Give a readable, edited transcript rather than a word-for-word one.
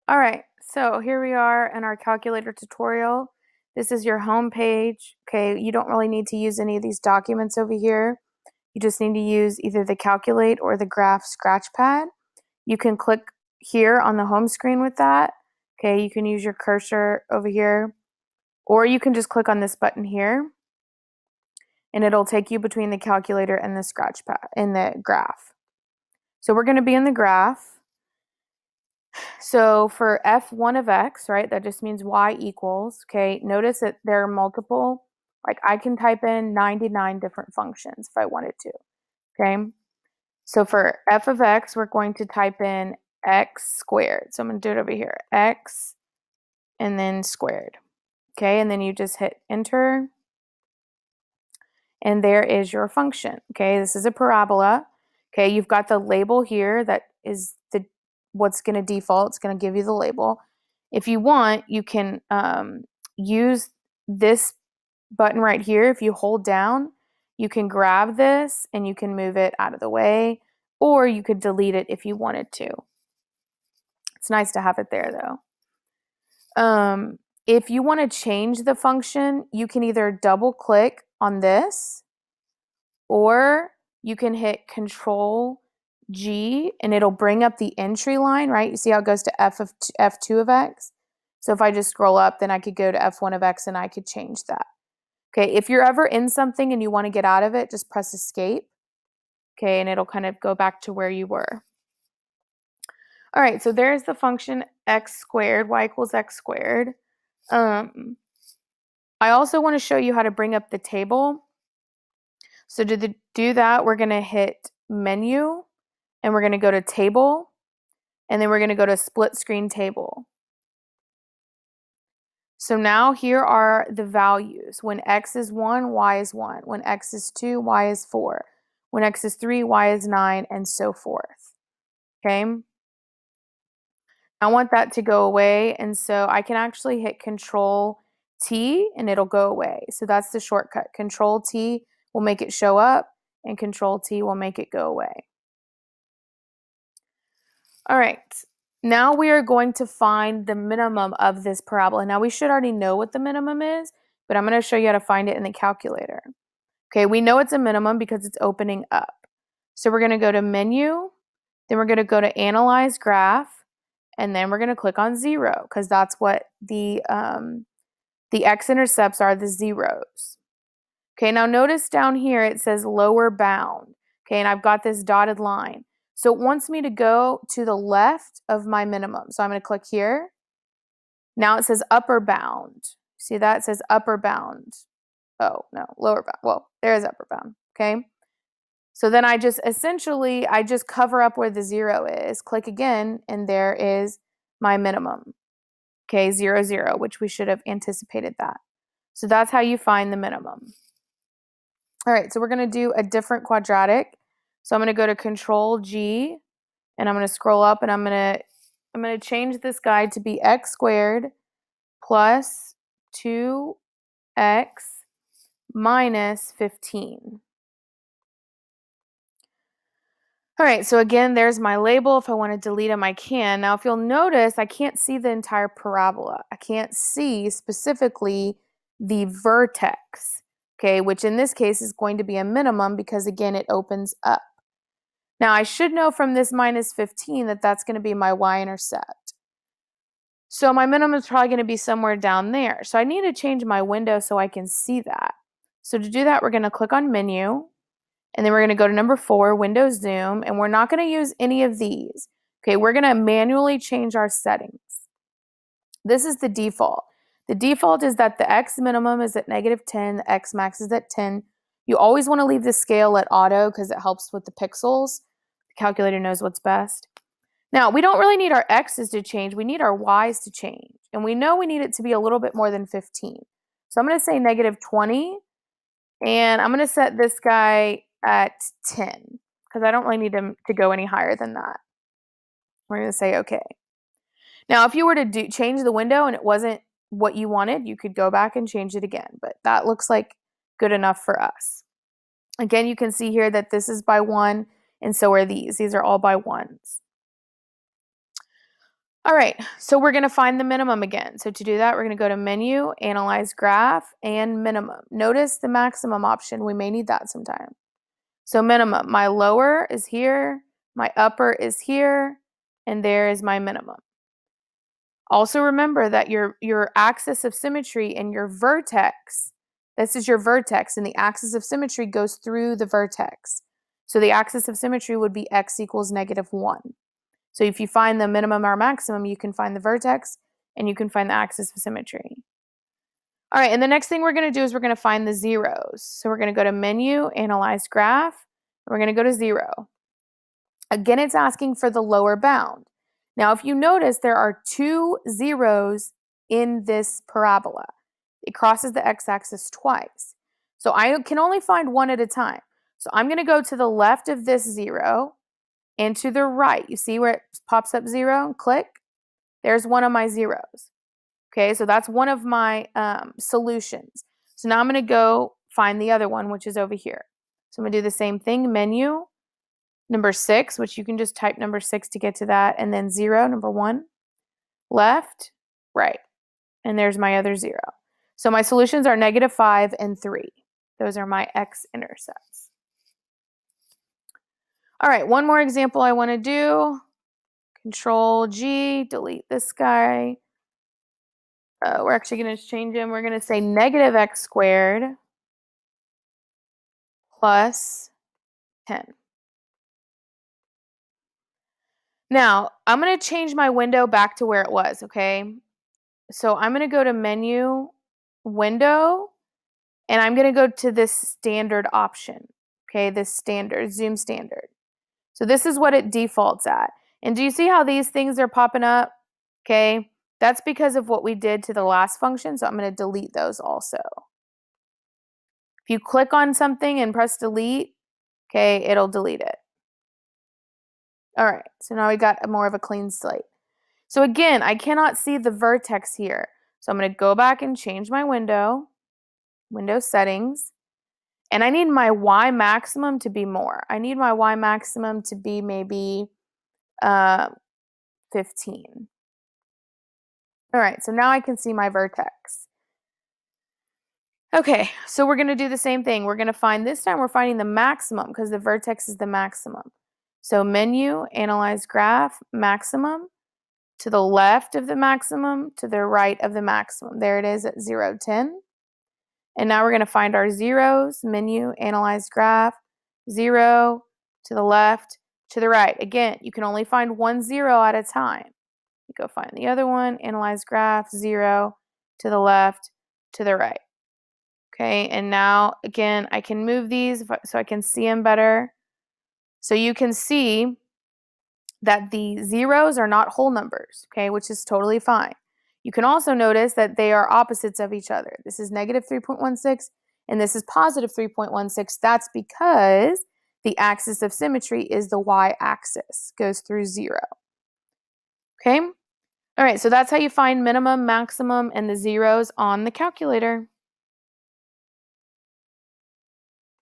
All right, so here we are in our calculator tutorial. This is your home page. Okay, you don't really need to use any of these documents over here. You just need to use either the calculate or the graph scratch pad. You can click here on the home screen with that. Okay, you can use your cursor over here, or you can just click on this button here and it'll take you between the calculator and the scratch pad in the graph. So we're going to be in the graph. So for f1 of x, right, that just means y equals, okay, notice that there are multiple, like I can type in 99 different functions if I wanted to, okay? So for f of x, we're going to type in x squared. So I'm going to do it over here, x and then squared, okay? And then you just hit enter, and there is your function, okay? This is a parabola, okay? You've got the label here that is what's going to default. It's going to give you the label. If you want, you can use this button right here. If you hold down, you can grab this and you can move it out of the way, or you could delete it if you wanted to. It's nice to have it there though. If you want to change the function, you can either double click on this, or you can hit Control G and it'll bring up the entry line, right? You see how it goes to F2 of X? So if I just scroll up, then I could go to F1 of X and I could change that. Okay, if you're ever in something and you want to get out of it, just press escape. Okay, and it'll kind of go back to where you were. All right, so there's the function x squared, y equals x squared. I also want to show you how to bring up the table. So to do that, we're going to hit menu and we're going to go to table, and then we're going to go to split screen table. So now here are the values. When x is 1, y is 1. When x is 2, y is 4. When x is 3, y is 9, and so forth. Okay? I want that to go away, and so I can actually hit Control T and it'll go away. So that's the shortcut. Control T will make it show up, and Control T will make it go away. All right, now we are going to find the minimum of this parabola. Now we should already know what the minimum is, but I'm going to show you how to find it in the calculator. Okay, we know it's a minimum because it's opening up. So we're going to go to Menu, then we're going to go to Analyze Graph, and then we're going to click on 0 because that's what the x-intercepts are, the zeros. Okay, now notice down here it says lower bound. Okay, and I've got this dotted line. So it wants me to go to the left of my minimum. So I'm going to click here. Now it says upper bound. See that? It says upper bound. Oh, no, lower bound. Well, there is upper bound. Okay. So then I just cover up where the 0 is, click again, and there is my minimum. Okay, 0, 0, which we should have anticipated that. So that's how you find the minimum. All right, so we're going to do a different quadratic. So I'm going to go to Control G, and I'm going to scroll up, and I'm going to change this guy to be x squared plus 2x minus 15. All right, so again, there's my label. If I want to delete them, I can. Now, if you'll notice, I can't see the entire parabola. I can't see specifically the vertex, okay, which in this case is going to be a minimum because, again, it opens up. Now, I should know from this minus 15 that that's going to be my y-intercept. So my minimum is probably going to be somewhere down there. So I need to change my window so I can see that. So to do that, we're going to click on Menu, and then we're going to go to number 4, Window Zoom, and we're not going to use any of these. Okay, we're going to manually change our settings. This is the default. The default is that the x minimum is at -10, the x max is at 10. You always want to leave the scale at auto because it helps with the pixels. The calculator knows what's best. Now, we don't really need our x's to change. We need our y's to change. And we know we need it to be a little bit more than 15. So I'm going to say -20. And I'm going to set this guy at 10 because I don't really need him to go any higher than that. We're going to say OK. Now, if you were to change the window and it wasn't what you wanted, you could go back and change it again. But that looks like good enough for us. Again, you can see here that this is by 1, and so are these. These are all by 1s. All right, so we're going to find the minimum again. So to do that, we're going to go to Menu, Analyze Graph, and Minimum. Notice the maximum option. We may need that sometime. So minimum, my lower is here, my upper is here, and there is my minimum. Also remember that your axis of symmetry and your vertex, this is your vertex, and the axis of symmetry goes through the vertex. So the axis of symmetry would be x equals -1. So if you find the minimum or maximum, you can find the vertex and you can find the axis of symmetry. All right, and the next thing we're going to do is we're going to find the zeros. So we're going to go to Menu, Analyze Graph, and we're going to go to 0. Again, it's asking for the lower bound. Now, if you notice, there are 2 zeros in this parabola. It crosses the x-axis twice. So I can only find one at a time. So I'm going to go to the left of this 0 and to the right. You see where it pops up 0? Click. There's one of my zeros. Okay, so that's one of my solutions. So now I'm going to go find the other one, which is over here. So I'm going to do the same thing. Menu, number 6, which you can just type number 6 to get to that, and then 0, number 1, left, right. And there's my other 0. So my solutions are -5 and 3. Those are my x-intercepts. All right, one more example I want to do. Control G, delete this guy. We're actually going to change him. We're going to say -x squared plus 10. Now, I'm going to change my window back to where it was, okay? So I'm going to go to Menu, Window, and I'm going to go to this standard option, okay? This standard, zoom standard. So this is what it defaults at. And do you see how these things are popping up? Okay, that's because of what we did to the last function, so I'm going to delete those also. If you click on something and press delete, okay, it'll delete it. All right, so now we got more of a clean slate. So again, I cannot see the vertex here. So I'm going to go back and change my window settings, and I need my Y maximum to be more. I need my Y maximum to be maybe 15. All right, so now I can see my vertex. Okay, so we're going to do the same thing. We're going to find, this time we're finding the maximum because the vertex is the maximum. So Menu, Analyze Graph, Maximum, to the left of the maximum, to the right of the maximum. There it is at 0, 10. And now we're going to find our zeros. Menu, Analyze Graph, 0, to the left, to the right. Again, you can only find one 0 at a time. You go find the other one, Analyze Graph, 0, to the left, to the right. Okay, and now again, I can move these so I can see them better. So you can see that the zeros are not whole numbers, okay, which is totally fine. You can also notice that they are opposites of each other. This is -3.16 and this is +3.16. That's because the axis of symmetry is the y-axis, goes through 0. Okay? All right, so that's how you find minimum, maximum, and the zeros on the calculator.